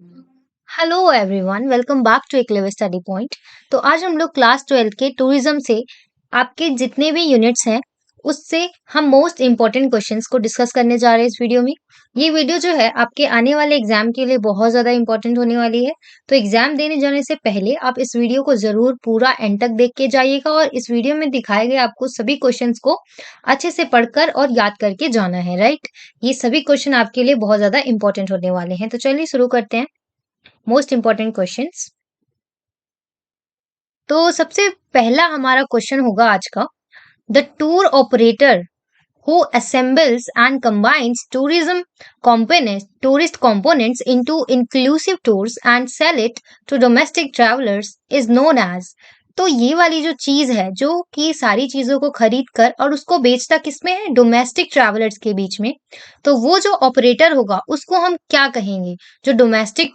Hello everyone, welcome back to a clever study point. तो आज हम लोग क्लास 12 के टूरिज्म से आपके जितने भी यूनिट्स हैं उससे हम मोस्ट इम्पोर्टेंट क्वेश्चंस को डिस्कस करने जा रहे हैं इस वीडियो में। ये वीडियो जो है आपके आने वाले एग्जाम के लिए बहुत ज़्यादा इम्पोर्टेंट होने वाली है। तो एग्जाम देने जाने से पहले आप इस वीडियो को ज़रूर पूरा एंड तक देख के जाइएगा और इस वीडियो में दिखाए गए आपको सभी क्वेश्चंस को अच्छे से पढ़कर और याद करके जाना है, राइट। ये सभी क्वेश्चन आपके लिए बहुत ज़्यादा इंपॉर्टेंट होने वाले हैं। तो चलिए शुरू करते हैं मोस्ट इम्पोर्टेंट क्वेश्चंस। तो सबसे पहला हमारा क्वेश्चन होगा आज का, the tour operator who assembles and combines tourist components into inclusive tours and sell it to domestic travelers is known as। तो ये वाली जो चीज है जो कि सारी चीजों को खरीद कर और उसको बेचता किसमें है, डोमेस्टिक ट्रैवलर्स के बीच में। तो वो जो ऑपरेटर होगा उसको हम क्या कहेंगे, जो डोमेस्टिक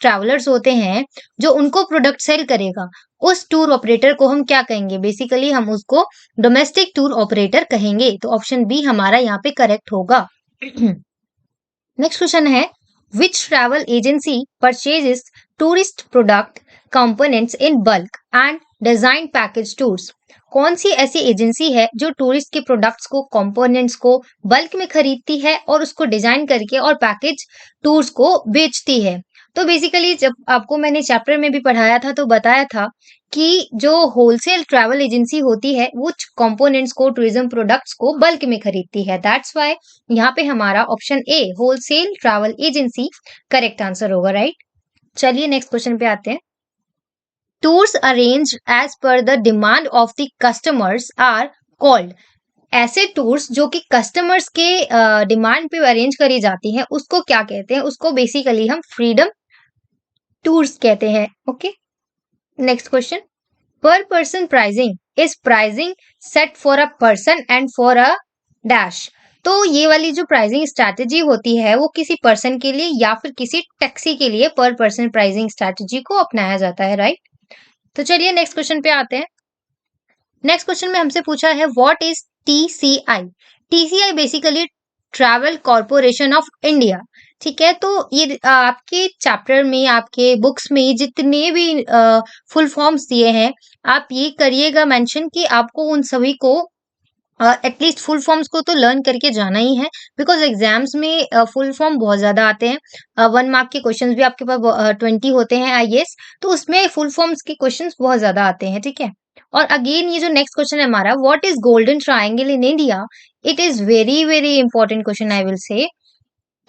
ट्रैवलर्स होते हैं जो उनको प्रोडक्ट सेल करेगा, उस टूर ऑपरेटर को हम क्या कहेंगे, बेसिकली हम उसको डोमेस्टिक टूर ऑपरेटर कहेंगे। तो ऑप्शन बी हमारा यहाँ पे करेक्ट होगा। नेक्स्ट क्वेश्चन है, which travel agency purchases tourist product components in bulk and design package tours. कौन सी ऐसी एजेंसी है जो टूरिस्ट के प्रोडक्ट्स को, कंपोनेंट्स को बल्क में खरीदती है और उसको डिजाइन करके और पैकेज टूर्स को बेचती है। तो बेसिकली जब आपको मैंने चैप्टर में भी पढ़ाया था तो बताया था कि जो होलसेल ट्रैवल एजेंसी होती है वो कंपोनेंट्स को, टूरिज्म प्रोडक्ट्स को बल्क में खरीदती है। दैट्स वाई यहाँ पे हमारा option a wholesale travel agency correct answer होगा, राइट। चलिए नेक्स्ट क्वेश्चन पे आते हैं। Tours arrange as per the demand of the customers are called. ऐसे टूर्स जो कि कस्टमर्स के डिमांड पे अरेंज करी जाती हैं उसको क्या कहते हैं, उसको बेसिकली हम फ्रीडम टूर्स कहते हैं। Okay, next question, per person pricing is pricing set for a person and for a dash। तो ये वाली जो प्राइसिंग स्ट्रैटेजी होती है वो किसी पर्सन के लिए या फिर किसी टैक्सी के लिए पर पर्सन प्राइसिंग स्ट्रैटेजी को अपनाया जाता है, राइट। तो चलिए नेक्स्ट क्वेश्चन पे आते हैं। नेक्स्ट क्वेश्चन में हमसे पूछा है, what is TCI. TCI basically travel corporation of India. ठीक है, तो ये आपके चैप्टर में, आपके बुक्स में जितने भी फुल फॉर्म्स दिए हैं आप ये करिएगा मेंशन कि आपको उन सभी को एटलीस्ट फुल फॉर्म्स को तो लर्न करके जाना ही है, बिकॉज एग्जाम्स में फुल फॉर्म बहुत ज्यादा आते हैं। 1 मार्क के क्वेश्चंस भी आपके पास 20 होते हैं आई गेस, तो उसमें फुल फॉर्म्स के क्वेश्चंस बहुत ज्यादा आते हैं, ठीक है। और अगेन ये जो नेक्स्ट क्वेश्चन है हमारा, what is golden triangle in India. It is very very important question I will say.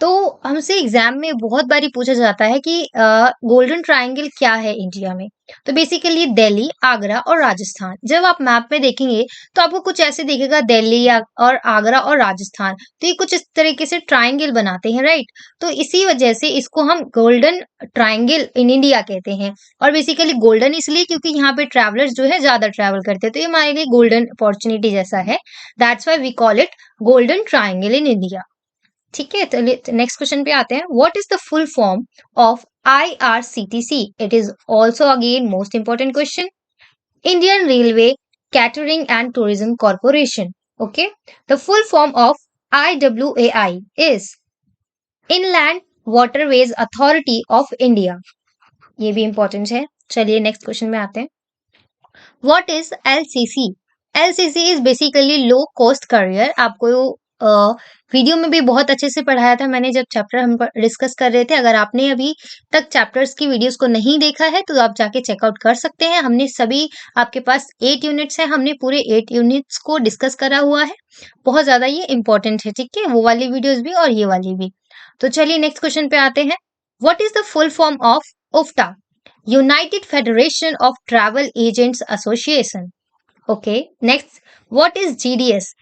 तो हमसे एग्जाम में बहुत बारी पूछा जाता है कि गोल्डन ट्रायंगल क्या है इंडिया में। तो बेसिकली दिल्ली, आगरा और राजस्थान। जब आप मैप में देखेंगे तो आपको कुछ ऐसे दिखेगा, दिल्ली और आगरा और राजस्थान, तो ये कुछ इस तरीके से ट्रायंगल बनाते हैं, राइट। तो इसी वजह से इसको हम गोल्डन ट्रायंगल इन इंडिया कहते हैं। और बेसिकली गोल्डन इसलिए क्योंकि यहाँ पे ट्रैवलर्स जो है ज्यादा ट्रैवल करते हैं, तो ये हमारे लिए गोल्डन अपॉर्चुनिटी जैसा है। That's why we call it golden triangle in India. ठीक है, तो नेक्स्ट क्वेश्चन पे आते हैं। What is the full form of IRCTC। It is also again most important question. Indian Railway Catering and Tourism Corporation. Okay, the full form of IWAI is Inland Waterways Authority of India. ये भी important है। चलिए next question में आते हैं। What is LCC। LCC is basically low cost career. आपको video में भी बहुत अच्छे से पढ़ाया था मैंने जब चैप्टर हम डिस्कस कर रहे थे। अगर आपने अभी तक चैप्टर्स की वीडियोस को नहीं देखा है तो आप जाके चेकआउट कर सकते हैं। हमने सभी, आपके पास 8 यूनिट्स हैं, हमने पूरे 8 यूनिट्स को डिस्कस करा हुआ है। बहुत ज्यादा ये इंपॉर्टेंट है, ठीक है, वो वाली वीडियोस भी और ये वाली भी। तो चलिए नेक्स्ट क्वेश्चन पे आते हैं। What is the full form of UFTA। United federation of travel agents association. Okay, next, what is GDS।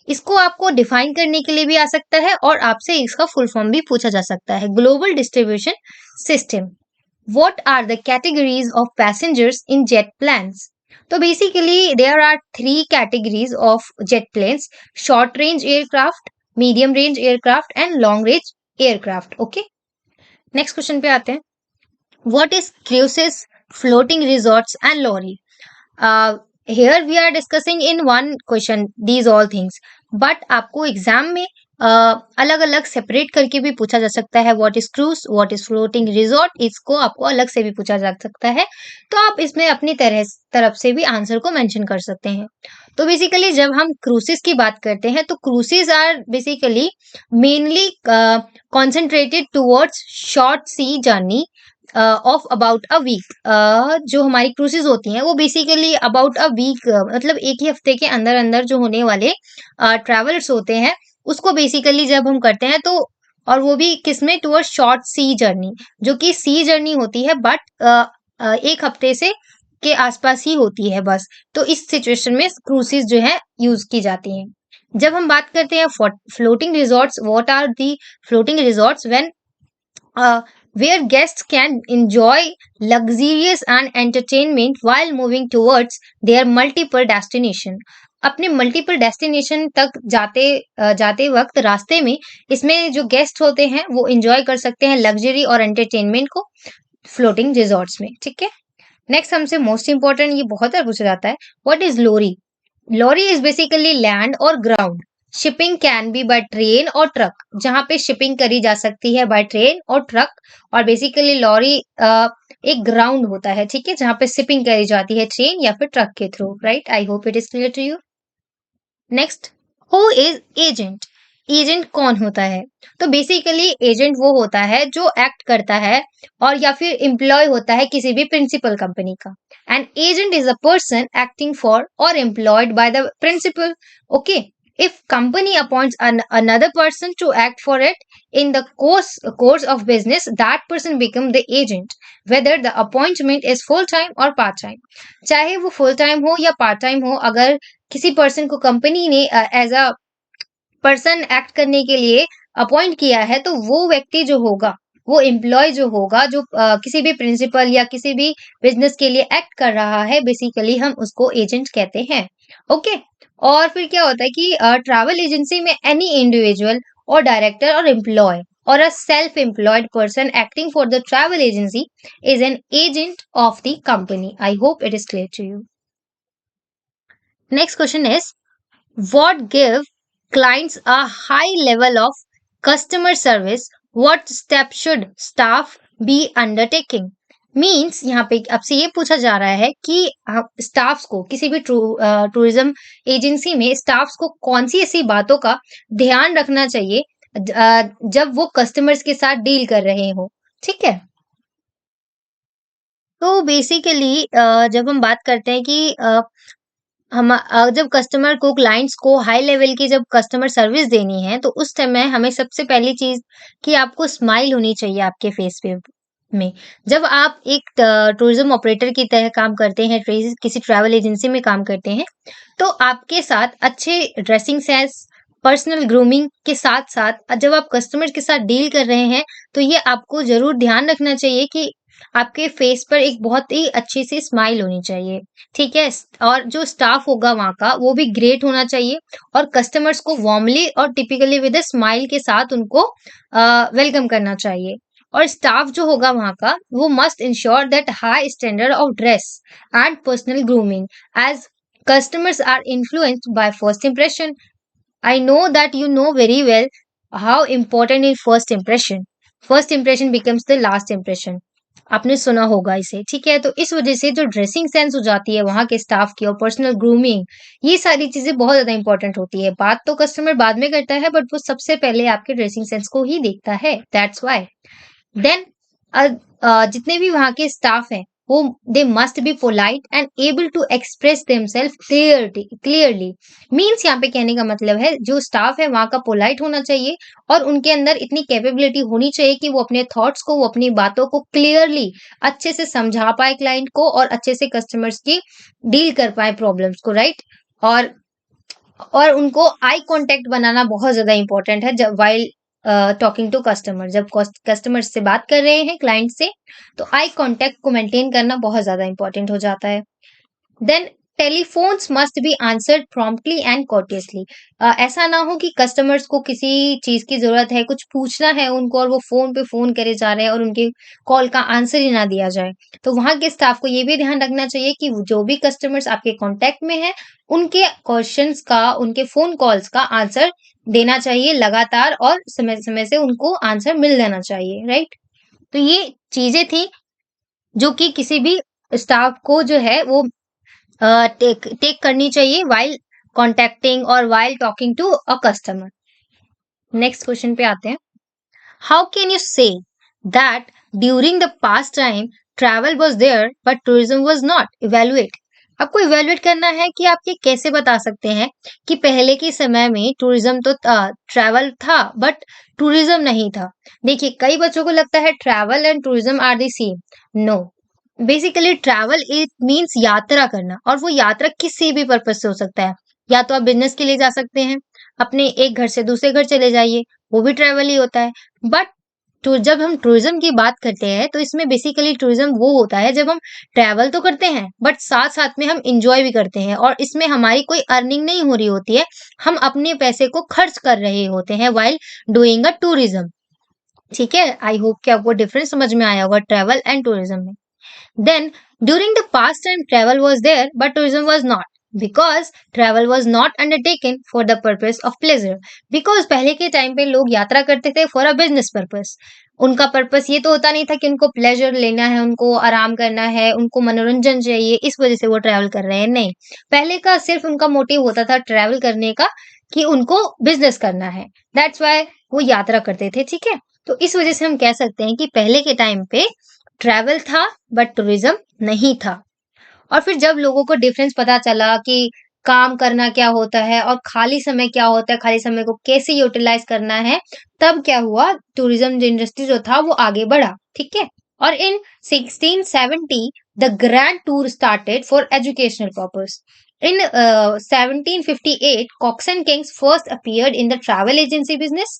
इसको आपको डिफाइन करने के लिए भी आ सकता है और आपसे इसका फुल फॉर्म भी पूछा जा सकता है, global distribution system. What are the categories of passengers in jet planes. तो basically there are 3 categories of jet planes, short range aircraft, medium range aircraft and long range aircraft. Okay, next question पे आते हैं। What is cruises, floating resorts and lorry. here we are discussing in one question these all things, but आपको exam में अलग अलग separate करके भी पूछा जा सकता है। What is cruise, what is floating resort, इसको आपको अलग से भी पूछा जा सकता है। तो आप इसमें अपनी तरफ से भी आंसर को मेंशन कर सकते हैं। तो बेसिकली जब हम क्रूसेस की बात करते हैं तो cruises are basically mainly concentrated towards short sea journey of about a week. जो हमारी क्रूसेस होती हैं वो बेसिकली अबाउट अ वीक, मतलब एक ही हफ्ते के अंदर अंदर जो होने वाले ट्रैवल्स होते हैं उसको बेसिकली जब हम करते हैं तो, और वो भी किसमें, टुवर्ड्स शॉर्ट सी जर्नी, जो कि सी जर्नी होती है बट एक हफ्ते से के आसपास ही होती है बस। तो इस सिचुएशन में क्रूसेस जो है यूज की जाती हैं। जब हम बात करते हैं floating resorts, what are the floating resorts when where guests can enjoy luxurious and entertainment while moving towards their multiple destination। अपने मल्टीपल डेस्टिनेशन तक जाते वक्त रास्ते में इसमें जो गेस्ट होते हैं वो एंजॉय कर सकते हैं लग्जरी और एंटरटेनमेंट को फ्लोटिंग रिजॉर्ट्स में। ठीक है, नेक्स्ट हमसे मोस्ट इंपॉर्टेंट, ये बहुत बार पूछा जाता है, what is lorry. Lorry is basically land और ground. Shipping can be by train और ट्रक, जहां पे शिपिंग करी जा सकती है बाय ट्रेन और ट्रक। और बेसिकली लॉरी एक ग्राउंड होता है, ठीक है, जहां पे शिपिंग करी जाती है ट्रेन या फिर ट्रक के through. Right, I hope it is clear to you. Next, who is agent. Agent कौन होता है? तो बेसिकली एजेंट वो होता है जो एक्ट करता है और या फिर एम्प्लॉय होता है किसी भी प्रिंसिपल कंपनी का। And agent is a person acting for और employed by the principal. Okay, if company appoints another person to act for it in the course of business, that person become the agent, whether the appointment is full time or part time। चाहे वो full time हो या part time हो, अगर किसी person को company ने as a person act करने के लिए अपॉइंट किया है तो वो व्यक्ति जो होगा, वो एम्प्लॉय जो होगा, जो किसी भी प्रिंसिपल या किसी भी बिजनेस के लिए एक्ट कर रहा है, बेसिकली हम उसको एजेंट कहते हैं। ओके, और फिर क्या होता है कि ट्रैवल एजेंसी में एनी इंडिविजुअल और डायरेक्टर और एम्प्लॉय और a self employed person acting for the travel agency is an agent of the company. I hope it is clear to you. Next question is, what give clients a high level of customer service, what step should staff be undertaking। Means यहाँ पे आपसे ये पूछा जा रहा है कि staffs को, किसी भी टूरिज्म एजेंसी में स्टाफ्स को कौन सी ऐसी बातों का ध्यान रखना चाहिए जब वो कस्टमर्स के साथ डील कर रहे हो। ठीक है, तो बेसिकली जब हम बात करते हैं कि हम जब कस्टमर को, क्लाइंट्स को हाई लेवल की जब कस्टमर सर्विस देनी है तो उस समय हमें सबसे पहली चीज कि आपको स्माइल होनी चाहिए आपके फेस पे में। जब आप एक टूरिज्म ऑपरेटर की तरह काम करते हैं, किसी ट्रैवल एजेंसी में काम करते हैं, तो आपके साथ अच्छे ड्रेसिंग सेंस, पर्सनल ग्रूमिंग के साथ साथ जब आप कस्टमर के साथ डील कर रहे हैं तो ये आपको जरूर ध्यान रखना चाहिए कि आपके फेस पर एक बहुत ही अच्छी सी स्माइल होनी चाहिए। ठीक है, और जो स्टाफ होगा वहाँ का वो भी ग्रेट होना चाहिए और कस्टमर्स को वार्मली और टिपिकली विद अ स्माइल के साथ उनको वेलकम करना चाहिए। और स्टाफ जो होगा वहाँ का वो must ensure that high standard of dress and personal grooming as customers are influenced by first impression। I know that you know very well how important is first impression। First impression becomes the last impression। आपने सुना होगा इसे, ठीक है। तो इस वजह से जो ड्रेसिंग सेंस हो जाती है वहां के स्टाफ की और पर्सनल ग्रूमिंग, ये सारी चीजें बहुत ज्यादा इंपॉर्टेंट होती है। बात तो कस्टमर बाद में करता है बट वो सबसे पहले आपके ड्रेसिंग सेंस को ही देखता है, दैट्स व्हाई। देन जितने भी वहां के स्टाफ हैं वो they must be polite and able to express themselves clearly. Means यहाँ पे कहने का मतलब है जो स्टाफ है वहां का पोलाइट होना चाहिए और उनके अंदर इतनी कैपेबिलिटी होनी चाहिए कि वो अपने थॉट्स को, वो अपनी बातों को क्लियरली अच्छे से समझा पाए क्लाइंट को और अच्छे से कस्टमर्स की डील कर पाए प्रॉब्लम्स को। राइट, और उनको आई कांटेक्ट बनाना बहुत ज्यादा इंपॉर्टेंट है जब वाइल टॉकिंग टू कस्टमर। जब कस्टमर से बात कर रहे हैं क्लाइंट से तो आई कांटेक्ट को मेंटेन करना बहुत ज्यादा इंपॉर्टेंट हो जाता है। Then telephones must be answered promptly and courteously. ऐसा ना हो कि कस्टमर्स को किसी चीज की जरूरत है, कुछ पूछना है उनको और वो फोन पे फोन करे जा रहे हैं और उनके कॉल का आंसर ही ना दिया जाए। तो वहां के स्टाफ को ये भी ध्यान रखना चाहिए कि जो भी कस्टमर्स आपके कांटेक्ट में है उनके क्वेश्चंस का, उनके फोन कॉल्स का आंसर देना चाहिए लगातार और समय समय से उनको आंसर मिल जाना चाहिए, राइट। तो ये चीजें थी जो कि किसी भी स्टाफ को जो है वो टेक टेक करनी चाहिए while कॉन्टैक्टिंग और while talking to a customer. Next question पे आते हैं। How can you say that during the past time travel was there but tourism was not? Evaluate. आपको इवेल्युएट करना है कि आप ये कैसे बता सकते हैं कि पहले के समय में टूरिज्म तो ट्रैवल था बट टूरिज्म नहीं था। देखिए कई बच्चों को लगता है travel and tourism are the same. No, basically travel it means यात्रा करना, और वो यात्रा किसी भी पर्पज से हो सकता है। या तो आप बिजनेस के लिए जा सकते हैं, अपने एक घर से दूसरे घर चले जाइए, वो भी ट्रैवल ही होता है। बट तो जब हम टूरिज्म की बात करते हैं तो इसमें बेसिकली टूरिज्म वो होता है जब हम ट्रैवल तो करते हैं बट साथ साथ में हम इंजॉय भी करते हैं, और इसमें हमारी कोई अर्निंग नहीं हो रही होती है, हम अपने पैसे को खर्च कर रहे होते हैं वाइल डूइंग अ टूरिज्म। ठीक है, आई होप कि आपको डिफरेंस समझ में आया होगा ट्रैवल एंड टूरिज्म में। Then, during the past time, travel was there, but tourism was not. Because travel was not undertaken for the purpose of pleasure. Because पहले के टाइम पे लोग यात्रा करते थे फॉर अ बिजनेस पर्पस। उनका purpose ये तो होता नहीं था कि उनको प्लेजर लेना है, उनको आराम करना है, उनको मनोरंजन चाहिए, इस वजह से वो ट्रैवल कर रहे हैं। नहीं, पहले का सिर्फ उनका मोटिव होता था ट्रैवल करने का कि उनको बिजनेस करना है। दैट्स वाई वो यात्रा करते थे। ठीक है, तो इस वजह से हम कह सकते हैं कि पहले के टाइम पे ट्रैवल था बट टूरिज्म नहीं था। और फिर जब लोगों को डिफरेंस पता चला कि काम करना क्या होता है और खाली समय क्या होता है, खाली समय को कैसे यूटिलाइज करना है, तब क्या हुआ, टूरिज्म इंडस्ट्री जो था वो आगे बढ़ा। ठीक है, और in 1670 the grand tour started for educational purpose. In 1758 Cox and Kings first appeared in the travel agency business.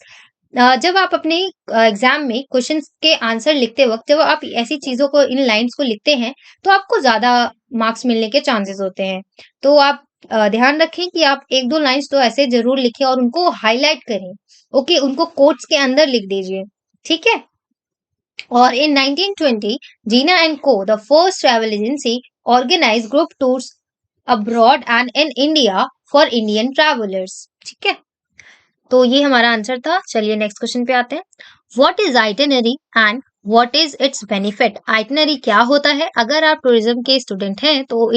जब आप अपने एग्जाम में क्वेश्चंस के आंसर लिखते वक्त जब आप ऐसी चीजों को, इन लाइंस को लिखते हैं तो आपको ज्यादा मार्क्स मिलने के चांसेस होते हैं। तो आप ध्यान रखें कि आप एक दो लाइंस तो ऐसे जरूर लिखें और उनको हाईलाइट करें। ओके, उनको कोट्स के अंदर लिख दीजिए। ठीक है, और in 1920 Jeena and co the first travel agency organise group tours abroad and in India for Indian travellers. ठीक है, तो ये हमारा आंसर था। चलिए नेक्स्ट क्वेश्चन पे आते हैं। What is itinerary and what is it's benefit? Itinerary क्या होता है? अगर आप टूरिज्म के स्टूडेंट हैं तो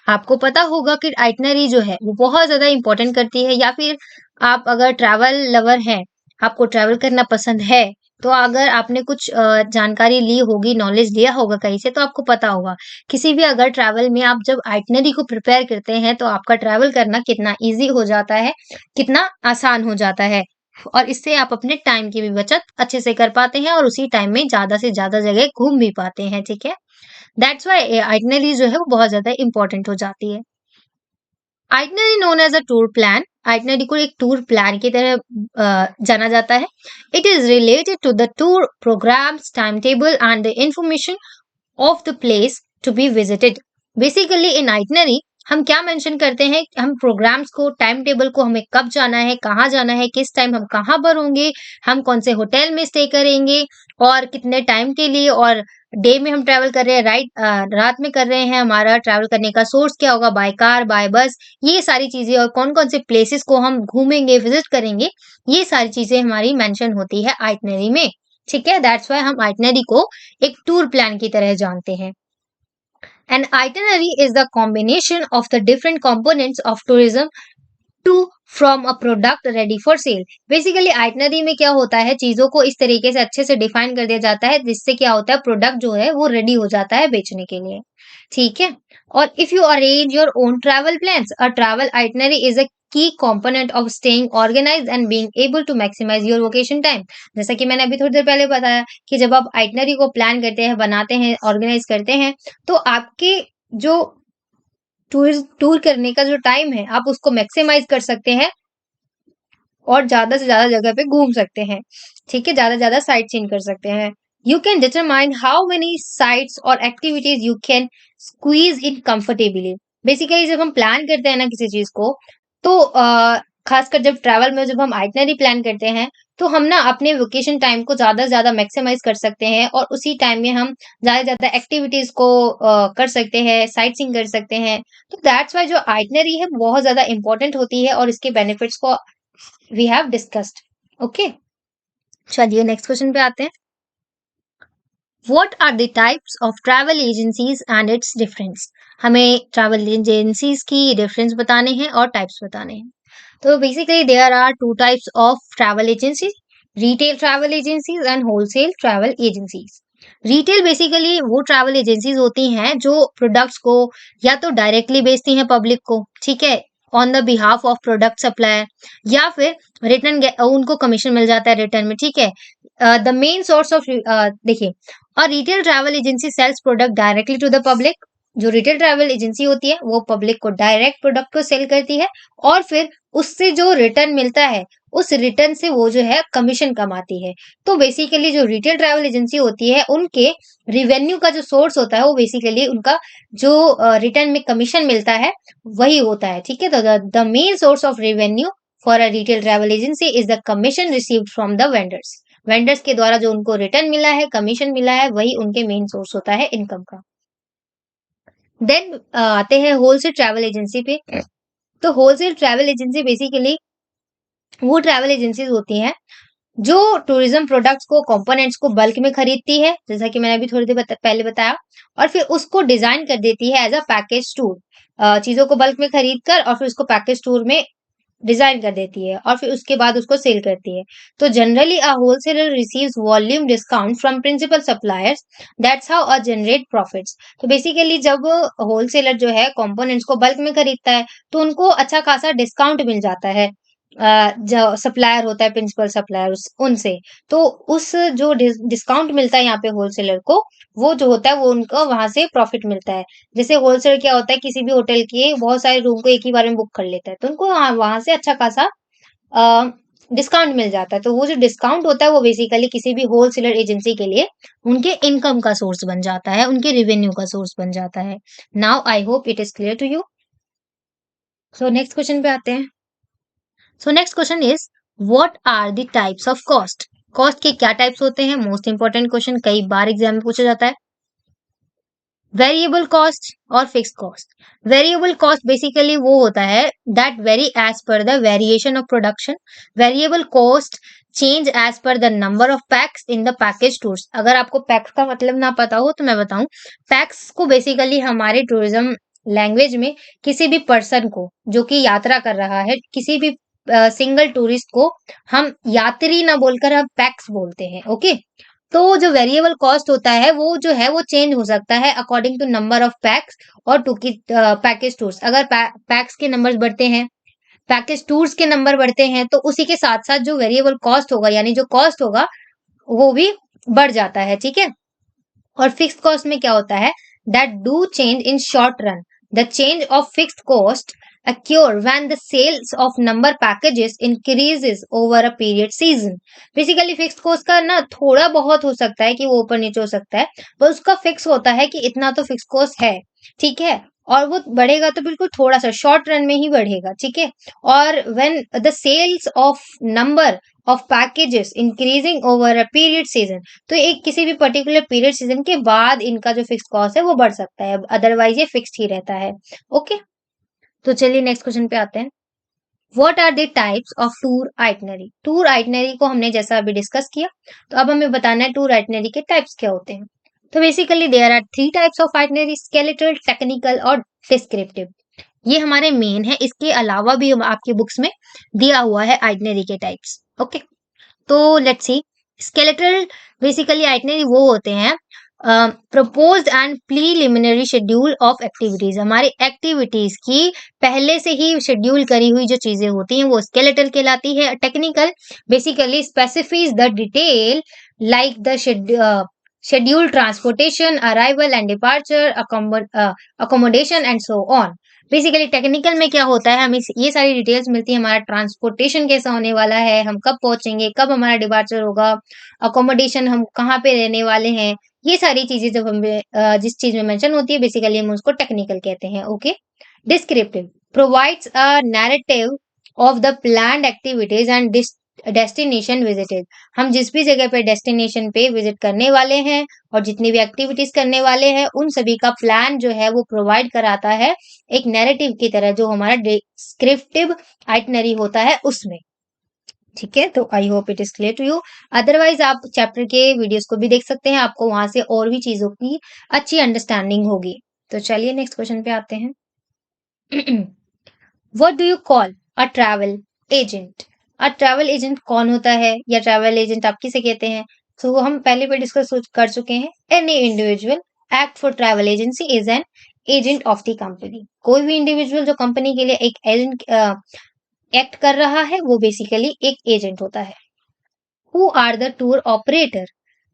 आपको पता होगा कि आइटिनरी जो है वो बहुत ज्यादा इंपॉर्टेंट करती है, या फिर आप अगर ट्रैवल लवर हैं, आपको ट्रैवल करना पसंद है, तो अगर आपने कुछ जानकारी ली होगी, नॉलेज लिया होगा कहीं से, तो आपको पता होगा किसी भी अगर ट्रैवल में आप जब आइटिनरी को प्रिपेयर करते हैं तो आपका ट्रैवल करना कितना इजी हो जाता है, कितना आसान हो जाता है, और इससे आप अपने टाइम की भी बचत अच्छे से कर पाते हैं और उसी टाइम में ज्यादा से ज्यादा जगह घूम भी पाते हैं। ठीक है, दैट्स वाई आइटिनरी जो है वो बहुत ज्यादा इंपॉर्टेंट हो जाती है। Itinerary known as a tour plan. Itinerary को एक टूर प्लान की तरह जाना जाता है। It is related to the tour programmes, time table and the information of the place to be visited. Basically in itinerary हम क्या मेंशन करते हैं, हम प्रोग्राम्स को, टाइम टेबल को, हमें कब जाना है, कहाँ जाना है, किस टाइम हम कहाँ पर होंगे, हम कौन से होटल में स्टे करेंगे और कितने टाइम के लिए, और डे में हम ट्रैवल कर रहे हैं, रात में कर रहे हैं, हमारा ट्रैवल करने का सोर्स क्या होगा, बाय कार, बाय बस, ये सारी चीजें, और कौन कौन से प्लेसेस को हम घूमेंगे, विजिट करेंगे, ये सारी चीजें हमारी मेंशन होती है आइटिनरी में। ठीक है, दैट्स वाई हम आइटिनरी को एक टूर प्लान की तरह जानते हैं। An itinerary is the combination of the different components of tourism to from a product ready for sale। Basically itinerary में क्या होता है, चीजों को इस तरीके से अच्छे से डिफाइन कर दिया जाता है जिससे क्या होता है, प्रोडक्ट जो है वो रेडी हो जाता है बेचने के लिए। ठीक है, और if you arrange your own travel plans, a travel itinerary is a की component of staying organized and being able to maximize your vacation time। जैसा कि मैंने अभी थोड़ी देर पहले बताया कि जब आप आइटनरी को प्लान करते हैं, बनाते हैं, ऑर्गेनाइज करते हैं, तो आपके जो टूर करने का जो टाइम है आप उसको मैक्सिमाइज कर सकते हैं और ज्यादा से ज्यादा जगह पे घूम सकते हैं। ठीक है, ज्यादा से ज्यादा साइट सीइंग कर सकते हैं। You can determine how many sights और activities you can squeeze in comfortably. Basically जब हम प्लान करते हैं ना किसी चीज को, तो खासकर जब ट्रैवल में जब हम आइटनरी प्लान करते हैं तो हम ना अपने वेकेशन टाइम को ज्यादा से ज्यादा मैक्सिमाइज कर सकते हैं और उसी टाइम में हम ज्यादा से ज्यादा एक्टिविटीज को कर सकते हैं, साइट सीइंग कर सकते हैं। तो दैट्स वाई जो आइटनरी है बहुत ज्यादा इंपॉर्टेंट होती है और इसके बेनिफिट्स को वी हैव डिस्कस्ड। ओके, चलिए नेक्स्ट क्वेश्चन पे आते हैं। What are the types of travel agencies and its difference? हमें ट्रैवल एजेंसीज की डिफरेंस बताने हैं और टाइप्स बताने हैं। तो basically there are two types of travel agencies, retail travel agencies and wholesale travel agencies. Retail basically वो travel agencies होती हैं जो प्रोडक्ट्स को या तो डायरेक्टली बेचती हैं पब्लिक को, ठीक है, on the behalf of product supplier, या फिर रिटर्न उनको कमीशन मिल जाता है रिटर्न में, ठीक है। द मेन सोर्स ऑफ, देखिए, और retail travel agency sales product directly to the public. जो रिटेल ट्रैवल एजेंसी होती है वो पब्लिक को डायरेक्ट प्रोडक्ट को सेल करती है, और फिर उससे जो रिटर्न मिलता है उस रिटर्न से वो जो है कमीशन कमाती है। तो बेसिकली जो रिटेल ट्रैवल एजेंसी होती है उनके रिवेन्यू का जो सोर्स होता है वो बेसिकली उनका जो रिटर्न में कमीशन मिलता है वही होता है, ठीक है। तो the main source of revenue for a retail travel agency is the commission received from the vendors. Vendors के द्वारा जो उनको रिटर्न मिला है, कमीशन मिला है, वही उनके मेन सोर्स होता है इनकम का। देन आते हैं होलसेल ट्रैवल एजेंसी पे। तो होलसेल ट्रैवल एजेंसी बेसिकली वो ट्रैवल एजेंसीज होती हैं जो टूरिज्म प्रोडक्ट्स को, कंपोनेंट्स को बल्क में खरीदती है, जैसा कि मैंने अभी थोड़ी देर पहले बताया, और फिर उसको डिजाइन कर देती है एज अ पैकेज टूर। चीजों को बल्क में खरीद कर और फिर उसको पैकेज टूर में डिजाइन कर देती है और फिर उसके बाद उसको सेल करती है। तो generally a wholesaler receives volume discount from principal suppliers, that's how a generate profits. तो बेसिकली जब होलसेलर जो है कंपोनेंट्स को बल्क में खरीदता है तो उनको अच्छा खासा डिस्काउंट मिल जाता है जो सप्लायर होता है, प्रिंसिपल सप्लायर, उनसे। तो उस जो डिस्काउंट मिलता है यहाँ पे होलसेलर को, वो जो होता है वो उनको वहां से प्रॉफिट मिलता है। जैसे होलसेलर क्या होता है, किसी भी होटल के बहुत सारे रूम को एक ही बार में बुक कर लेता है, तो उनको वहां से अच्छा खासा डिस्काउंट मिल जाता है। तो वो जो डिस्काउंट होता है वो बेसिकली किसी भी होलसेलर एजेंसी के लिए उनके इनकम का सोर्स बन जाता है, उनके रेवेन्यू का सोर्स बन जाता है। Now I hope it is clear to you. So next question पे आते हैं। So next question is what are the types of cost? Cost के क्या टाइप्स होते हैं? मोस्ट इंपॉर्टेंट क्वेश्चन, कई बार एग्जाम में पूछा जाता है। वेरिएबल कॉस्ट और fixed cost. Variable cost basically वो होता है that vary as per the variation of production. Variable cost change as per the number of pax in the package tours. अगर आपको पैक्स का मतलब ना पता हो तो मैं बताऊं, पैक्स को बेसिकली हमारे टूरिज्म लैंग्वेज में किसी भी पर्सन को जो कि यात्रा कर रहा है, किसी भी सिंगल टूरिस्ट को हम यात्री ना बोलकर हम पैक्स बोलते हैं। ओके, तो जो वेरिएबल कॉस्ट होता है वो चेंज हो सकता है according to number of pax और टू की पैकेज टूर्स। अगर पैक्स के नंबर्स बढ़ते हैं, पैकेज टूर्स के नंबर बढ़ते हैं, तो उसी के साथ साथ जो वेरिएबल कॉस्ट होगा यानी जो कॉस्ट होगा वो भी बढ़ जाता है, ठीक है। और फिक्स्ड कॉस्ट में क्या होता है, that do change in short run. The change of fixed cost occur when the sales of number packages increases over a period season। Basically fixed cost का ना थोड़ा बहुत हो सकता है कि वो ऊपर नीचे हो सकता है, पर उसका फिक्स होता है कि इतना तो फिक्स कॉस्ट है, ठीक है। और वो बढ़ेगा तो बिल्कुल थोड़ा सा शॉर्ट रन में ही बढ़ेगा, ठीक है। और when the sales of number of packages increasing over a period season, तो एक किसी भी पर्टिकुलर पीरियड सीजन के बाद इनका जो फिक्स कॉस्ट है वो बढ़ सकता है, अदरवाइज ये फिक्स्ड ही रहता है। ओके, तो चलिए नेक्स्ट क्वेश्चन पे आते हैं। What are the types of tour itinerary? Tour itinerary को हमने जैसा अभी डिस्कस किया, तो अब हमें बताना है टूर आइटनरी के टाइप्स क्या होते हैं। तो basically there are three types of itinerary, skeletal, technical और डिस्क्रिप्टिव। ये हमारे मेन है, इसके अलावा भी आपके बुक्स में दिया हुआ है आइटनरी के टाइप्स। ओके, तो let's see. Skeletal basically itinerary वो होते हैं proposed and preliminary schedule of activities. हमारी एक्टिविटीज की पहले से ही शेड्यूल करी हुई जो चीजें होती हैं वो स्केलेटल कहलाती है। Technical basically specifies the detail like the schedule transportation, arrival and departure, accommodation and so on. Basically technical में क्या होता है, हमें ये सारी डिटेल्स मिलती है, हमारा ट्रांसपोर्टेशन कैसा होने वाला है, हम कब पहुंचेंगे, कब हमारा डिपार्चर होगा, अकोमोडेशन हम कहाँ पे रहने वाले हैं, ये सारी चीजें जब हमें जिस चीज में मेंशन होती है बेसिकली हम उसको टेक्निकल कहते हैं। Okay, descriptive provides a narrative of the planned activities and destination visited. हम जिस भी जगह पे डेस्टिनेशन पे विजिट करने वाले हैं और जितनी भी एक्टिविटीज करने वाले हैं उन सभी का प्लान जो है वो प्रोवाइड कराता है एक नैरेटिव की तरह, जो हमारा डिस्क्रिप्टिव आइटनरी होता है उसमें। ठीक है, तो I hope it is clear to you. Otherwise आप चैप्टर के वीडियोस को भी देख सकते हैं, आपको वहां से और भी चीजों की अच्छी अंडरस्टैंडिंग होगी। तो चलिए नेक्स्ट क्वेश्चन पे आते हैं। What do you call a travel agent? A travel agent कौन होता है, या ट्रैवल एजेंट आप किसे कहते हैं? तो वो हम पहले भी डिस्कस कर चुके हैं। Any individual act for travel agency is an agent of the company. कोई भी इंडिविजुअल जो कंपनी के लिए एक एजेंट एक्ट कर रहा है, वो बेसिकली एक एजेंट होता है। Who are the tour operator?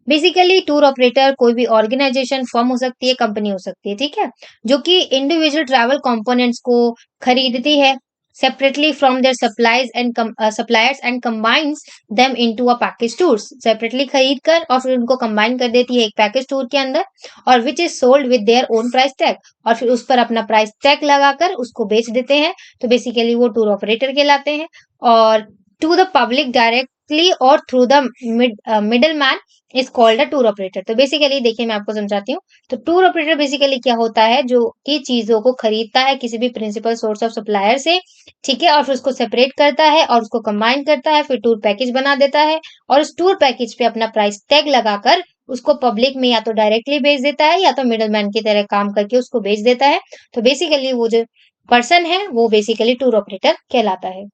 Basically tour operator कोई भी ऑर्गेनाइजेशन, फर्म हो सकती है, कंपनी हो सकती है, ठीक है, जो कि इंडिविजुअल ट्रैवल कंपोनेंट्स को खरीदती है separately from their suppliers and combines them into a package tours. Separately खरीद कर और फिर उनको कंबाइन कर देती है एक पैकेज टूर के अंदर, और which is sold with their own price tag, और फिर उस पर अपना प्राइस टैग लगाकर उसको बेच देते हैं। तो बेसिकली वो टूर ऑपरेटर कहलाते हैं। और टू द पब्लिक डायरेक्टली और through the middle man is called a tour operator. तो बेसिकली देखिए मैं आपको समझाती हूँ। तो टूर ऑपरेटर बेसिकली क्या होता है, जो कि चीजों को खरीदता है किसी भी प्रिंसिपल सोर्स ऑफ सप्लायर से, ठीक है, और फिर उसको सेपरेट करता है और उसको कंबाइन करता है, फिर टूर पैकेज बना देता है, और उस टूर पैकेज पे अपना प्राइस टैग लगाकर उसको पब्लिक में या तो डायरेक्टली बेच देता है या तो मिडल मैन की तरह काम करके उसको बेच देता है। तो बेसिकली वो जो पर्सन है वो बेसिकली टूर ऑपरेटर कहलाता है।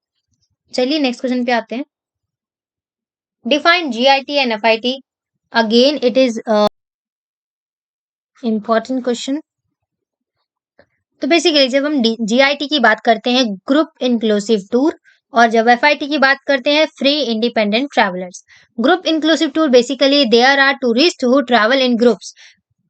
चलिए नेक्स्ट क्वेश्चन पे आते हैं। Define GIT and FIT. Again it is important question. तो बेसिकली जब हम जीआईटी की बात करते हैं, ग्रुप इंक्लूसिव टूर, और जब एफआईटी की बात करते हैं, free independent travellers. Group inclusive tour basically there are tourist who travel in groups.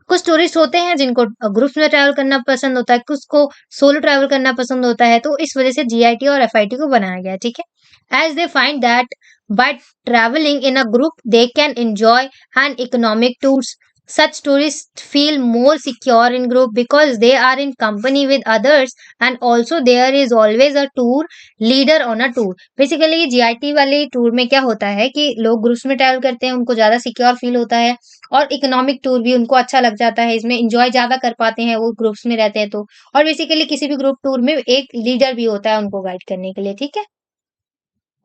कुछ टूरिस्ट होते हैं जिनको ग्रुप्स में ट्रैवल करना पसंद होता है, कुछ को सोलो ट्रैवल करना पसंद होता है, तो इस वजह से जीआईटी और एफआईटी को बनाया गया है, ठीक है। As they find that by traveling in a group they can enjoy an economic tours. Such tourists feel more secure in group because they are in company with others, and also there is always a tour leader on a tour. Basically GIT वाले tour में क्या होता है कि लोग groups में travel करते हैं, उनको ज्यादा सिक्योर फील होता है, और इकोनॉमिक टूर भी उनको अच्छा लग जाता है, इसमें इंजॉय ज्यादा कर पाते हैं वो ग्रुप्स में रहते हैं तो। और बेसिकली किसी भी ग्रुप टूर में एक लीडर भी होता है उनको गाइड करने के लिए, ठीक है।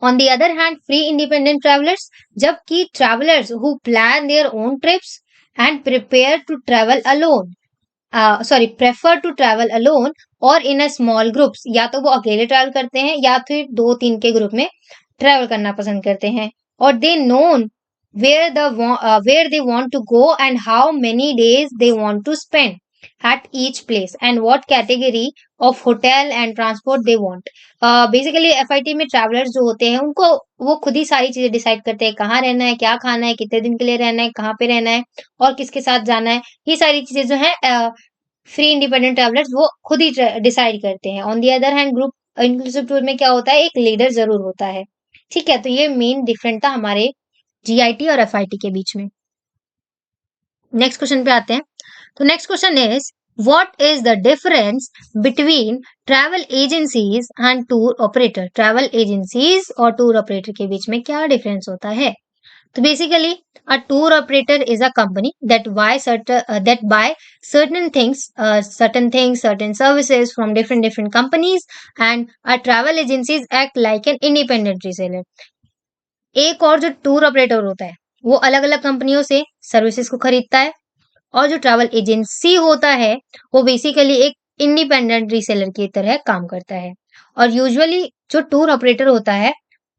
On the other hand, free independent travelers, जबकि travelers who plan their own trips and prepare to travel alone, prefer to travel alone or in a small groups, या तो वो अकेले ट्रैवल करते हैं या फिर 2-3 के ग्रुप में ट्रैवल करना पसंद करते हैं, और they known where they want to go and how many days they want to spend at each place and what category of hotel and transport they want. Basically FIT में travellers जो होते हैं उनको वो खुद ही सारी चीजें डिसाइड करते हैं, कहाँ रहना है, क्या खाना है, कितने दिन के लिए रहना है, कहाँ पे रहना है, और किसके साथ जाना है। ये सारी चीजें जो है फ्री इंडिपेंडेंट ट्रैवलर्स वो खुद ही डिसाइड करते हैं। On the other hand group inclusive tour में क्या होता है, एक लीडर जरूर होता है, ठीक है। तो ये मेन डिफरेंट था हमारे जीआईटी और एफआईटी के बीच में। नेक्स्ट क्वेश्चन पे आते हैं। तो next question is what is the difference between travel agencies and tour operator? Travel agencies और टूर ऑपरेटर के बीच में क्या डिफरेंस होता है? तो basically a tour operator is a company that buy certain services from different companies, and a travel agencies act like an independent reseller. एक और जो टूर ऑपरेटर होता है वो अलग अलग कंपनियों से सर्विसेज को खरीदता है, और जो ट्रैवल एजेंसी होता है वो बेसिकली एक इंडिपेंडेंट रीसेलर की तरह काम करता है। और यूजुअली जो टूर ऑपरेटर होता है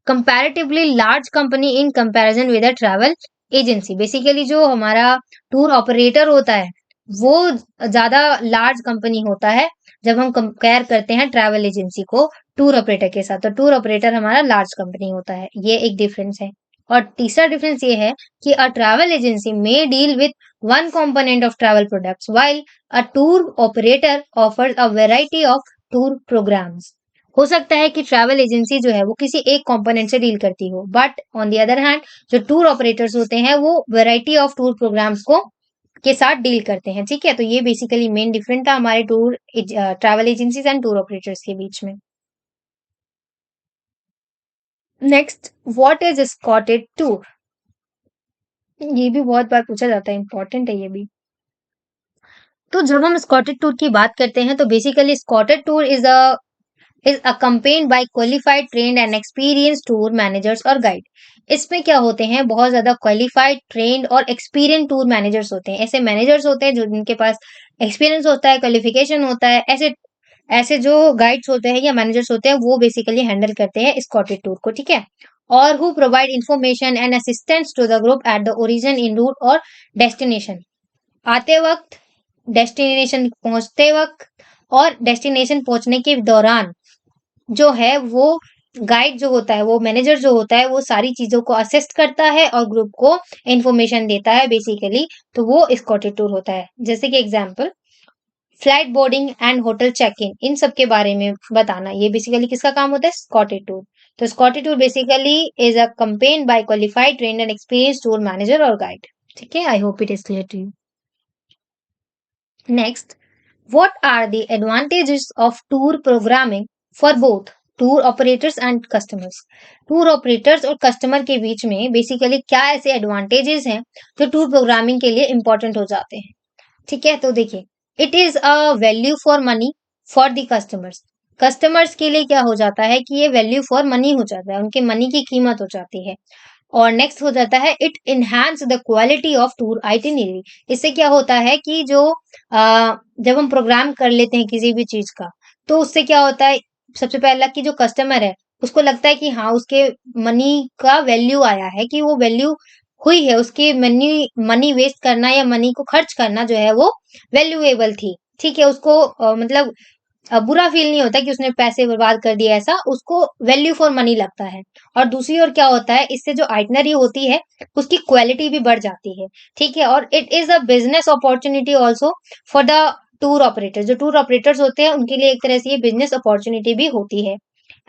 comparatively large company in comparison with a travel agency. Basically जो हमारा टूर ऑपरेटर होता है वो ज्यादा लार्ज कंपनी होता है जब हम कंपेयर करते हैं ट्रैवल एजेंसी को टूर ऑपरेटर के साथ। तो टूर ऑपरेटर हमारा लार्ज कंपनी होता है, ये एक डिफरेंस है। और तीसरा डिफरेंस ये है कि a travel agency may deal with one component of travel products while a tour operator offers a variety of tour programs. हो सकता है कि ट्रैवल एजेंसी जो है वो किसी एक कंपोनेंट से डील करती हो, but on the other hand जो टूर ऑपरेटर्स होते हैं वो वैरायटी ऑफ टूर प्रोग्राम्स को के साथ डील करते हैं, ठीक है। तो ये बेसिकली मेन डिफरेंट था हमारे travel agencies and tour operators के बीच में। Next, what is escorted tour? ये भी बहुत बार पूछा जाता है, इंपॉर्टेंट है ये भी। तो जब हम स्कॉटेड टूर की बात करते हैं तो basically escorted tour is a is accompanied by qualified trained and experience tour managers और गाइड। इसमें क्या होते हैं, बहुत ज्यादा क्वालिफाइड ट्रेन्ड और एक्सपीरियंस टूर मैनेजर्स होते हैं। ऐसे मैनेजर्स होते हैं जो जिनके पास एक्सपीरियंस होता है, क्वालिफिकेशन होता है। ऐसे ऐसे जो गाइड्स होते हैं या मैनेजर्स होते हैं वो बेसिकली हैंडल करते हैं स्कॉटेड टूर को, ठीक है। और who provide information and assistance to the group at the origin en route और डेस्टिनेशन, आते वक्त, डेस्टिनेशन पहुंचते वक्त और डेस्टिनेशन पहुंचने के दौरान जो है वो गाइड जो होता है, वो मैनेजर जो होता है, वो सारी चीजों को असिस्ट करता है और ग्रुप को इंफॉर्मेशन देता है बेसिकली। तो वो स्कॉटेड टूर होता है। जैसे कि example, flight boarding and hotel check in, इन सब के बारे में बताना, ये बेसिकली किसका काम होता है, स्कॉटेड टूर। तो escorted tour basically is a campaign by qualified trained and experience tour manager और गाइड, ठीक है। I hope it is clear to you. Next, what are the advantages of tour programming for both tour operators and customers? Tour operators और customer के बीच में basically क्या ऐसे advantages हैं जो टूर प्रोग्रामिंग के लिए इंपॉर्टेंट हो जाते हैं, ठीक है। तो देखिए, it is a value for money for the customers. Customers के लिए क्या हो जाता है कि ये वैल्यू फॉर मनी हो जाता है, उनके मनी की कीमत हो जाती है। और नेक्स्ट हो जाता है, it enhance the quality of tour itinerary. इससे क्या होता है कि जो जब हम प्रोग्राम कर लेते हैं किसी भी चीज का, तो उससे क्या होता है, सबसे पहला कि जो कस्टमर है उसको लगता है कि हाँ उसके मनी का वैल्यू आया है, कि वो वैल्यू हुई है, उसकी मनी मनी वेस्ट करना या मनी को खर्च करना जो है वो वैल्यूएबल थी, ठीक है। उसको मतलब बुरा फील नहीं होता कि उसने पैसे बर्बाद कर दिए, ऐसा उसको वैल्यू फॉर मनी लगता है। और दूसरी ओर क्या होता है, इससे जो आइटनरी होती है उसकी क्वालिटी भी बढ़ जाती है, ठीक है। और it is a business opportunity also for the tour operator. जो टूर ऑपरेटर्स होते हैं उनके लिए एक तरह से ये बिजनेस अपॉर्चुनिटी भी होती है।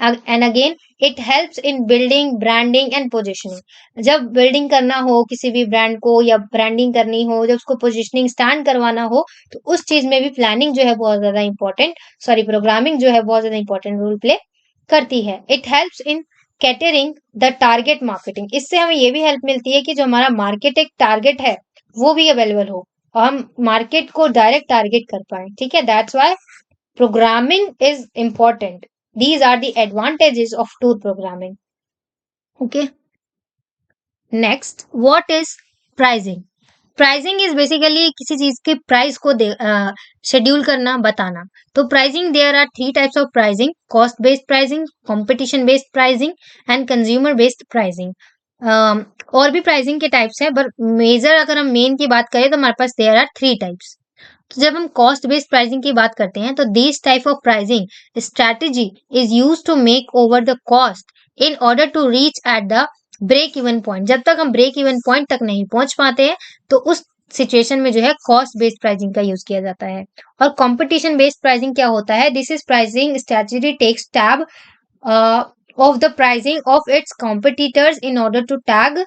And again, it helps in building branding and positioning. जब बिल्डिंग करना हो किसी भी ब्रांड को या ब्रांडिंग करनी हो, जब उसको पोजिशनिंग स्टैंड करवाना हो, तो उस चीज में भी प्लानिंग जो है बहुत ज्यादा इंपॉर्टेंट, सॉरी प्रोग्रामिंग जो है बहुत ज्यादा इंपॉर्टेंट रोल प्ले करती है। It helps in catering the target marketing. इससे हमें ये भी हेल्प मिलती है कि जो हमारा मार्केट एक टारगेट है वो भी अवेलेबल हो और हम मार्केट को डायरेक्ट टारगेट कर पाए, ठीक है। That's Y programming is important. These are the advantages of tour programming. Okay. Next, what is pricing? Pricing is basically किसी चीज के प्राइस को शेड्यूल करना, बताना। तो pricing, there are three types of pricing: cost based pricing, competition based pricing and consumer based pricing. और भी pricing के टाइप्स हैं, पर मेजर अगर हम मेन की बात करें तो हमारे पास देयर आर थ्री टाइप्स। तो जब हम कॉस्ट बेस्ड प्राइसिंग की बात करते हैं तो this type of pricing strategy is use to make over the cost in order to reach at the break even point. जब तक हम ब्रेक इवन पॉइंट तक नहीं पहुंच पाते हैं तो उस सिचुएशन में जो है कॉस्ट बेस्ड प्राइसिंग का यूज किया जाता है। और कंपटीशन बेस्ड प्राइसिंग क्या होता है, this is pricing strategy takes tab of the pricing of its competitors in order to tag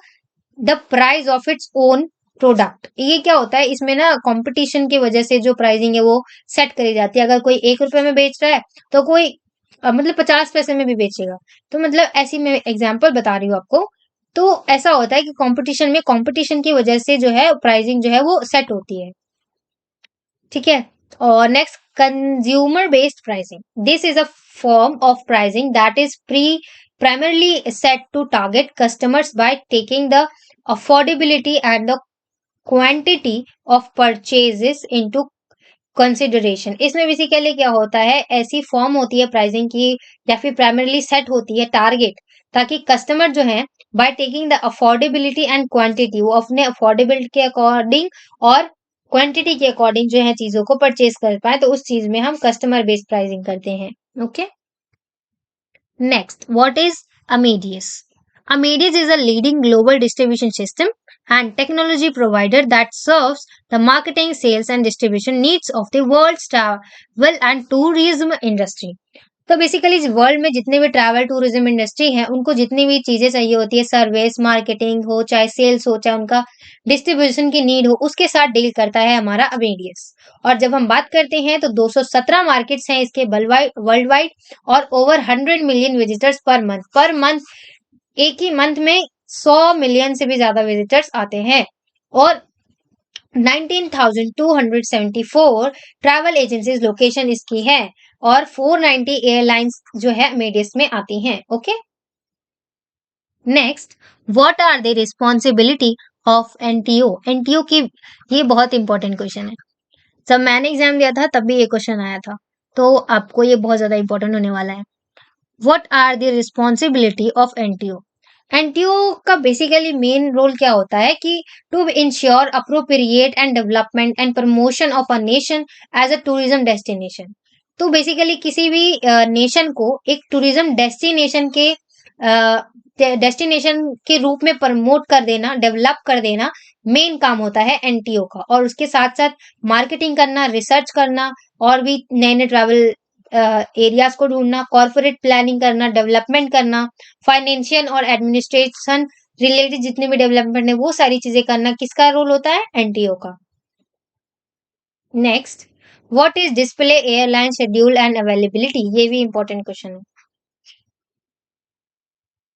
the price of its own product. ये क्या होता है, इसमें ना कंपटीशन की वजह से जो प्राइसिंग है वो सेट करी जाती है। अगर कोई 1 रुपए में बेच रहा है तो कोई मतलब 50 पैसे में भी बेचेगा। तो मतलब ऐसी मैं एग्जांपल बता रही हूँ आपको। तो ऐसा होता है कि कंपटीशन में, कंपटीशन की वजह से जो है प्राइसिंग जो है वो सेट होती है, ठीक है। और next, consumer based pricing, this is a form of pricing that is primarily set to target customers by taking the affordability and the quantity of purchases into consideration। इसमें बेसिकली क्या होता है, ऐसी फॉर्म होती है प्राइसिंग की या फिर प्राइमरली सेट होती है टारगेट, ताकि कस्टमर जो है by taking the affordability and quantity, वो अपने अफोर्डेबिलिटी के अकॉर्डिंग और क्वांटिटी के अकॉर्डिंग जो है चीजों को परचेज कर पाए। तो उस चीज में हम कस्टमर बेस्ड प्राइसिंग करते हैं। Okay. Next, what is Amadeus? Amadeus is a leading global distribution system and technology provider that serves the marketing, sales and distribution needs of the world's travel and tourism industry। तो basically world में जितने भी travel tourism industry है उनको जितनी भी चीजें चाहिए होती है, सर्विस, मार्केटिंग हो, चाहे सेल्स हो, चाहे उनका डिस्ट्रीब्यूशन की नीड हो, उसके साथ डील करता है हमारा अमेडियस। और जब हम बात करते हैं तो 217 मार्केट्स हैं इसके वर्ल्ड वाइड और over 100 million visitors per month एक ही मंथ में 100 मिलियन से भी ज्यादा विजिटर्स आते हैं। और 19,274 ट्रैवल एजेंसीज लोकेशन इसकी है। और 490 एयरलाइंस जो है अमेडियस में आती हैं। Okay, next, what are the responsibility of NTO? NTO की, ये बहुत इंपॉर्टेंट क्वेश्चन है। जब मैंने एग्जाम दिया था तब भी ये क्वेश्चन आया था, तो आपको ये बहुत ज्यादा इंपॉर्टेंट होने वाला है। What are the responsibility of NTO? NTO का बेसिकली मेन रोल क्या होता है कि to ensure appropriate and development and promotion of a nation as a tourism destination. तो बेसिकली किसी भी नेशन को एक टूरिज्म डेस्टिनेशन के रूप में प्रमोट कर देना, डेवलप कर देना मेन काम होता है एनटीओ का। और उसके साथ साथ मार्केटिंग करना, रिसर्च करना, और भी नए नए ट्रैवल एरियाज को ढूंढना, कॉर्पोरेट प्लानिंग करना, डेवलपमेंट करना, फाइनेंशियल और एडमिनिस्ट्रेशन रिलेटेड जितने भी डेवलपमेंट है वो सारी चीजें करना किसका रोल होता है? एनटीओ का। Next, what is display airline schedule and availability? ये भी इंपॉर्टेंट क्वेश्चन है।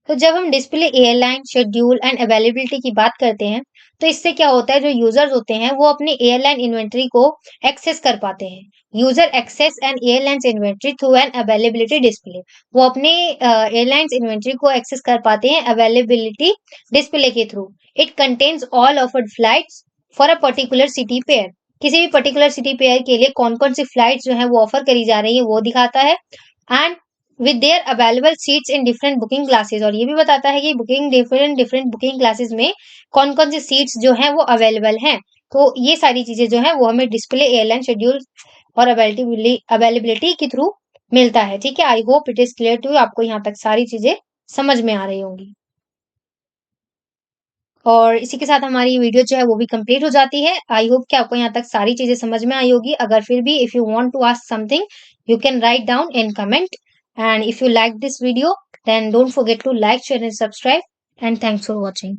तो जब हम display airline schedule and availability की बात करते हैं, तो इससे क्या होता है, जो यूजर्स होते हैं वो अपनी एयरलाइन इन्वेंट्री को एक्सेस कर पाते हैं। User access an airlines inventory through an availability display. वो अपने एयरलाइंस इन्वेंट्री को एक्सेस कर पाते हैं अवेलेबिलिटी डिस्प्ले के through. It contains all offered flights for a particular city pair. किसी भी पर्टिकुलर सिटी पेयर के लिए कौन कौन सी फ्लाइट जो है वो ऑफर करी जा रही है वो दिखाता है। And with their available seats in different booking classes, और ये भी बताता है कि booking different different booking classes में कौन कौन सी सीट्स जो हैं वो अवेलेबल हैं। तो ये सारी चीजें जो है वो हमें डिस्प्ले एयरलाइन शेड्यूल और अवेलेबिलिटी के थ्रू मिलता है। ठीक है, I hope it is clear to you. आपको यहाँ तक सारी चीजें समझ में आ रही होंगी। और इसी के साथ हमारी वीडियो जो है वो भी कंप्लीट हो जाती है। आई होप कि आपको यहाँ तक सारी चीजें समझ में आई होगी। अगर फिर भी if you want to ask something, you can write down in comment. And if you like this video, then don't forget to like, share and subscribe. And thanks for watching.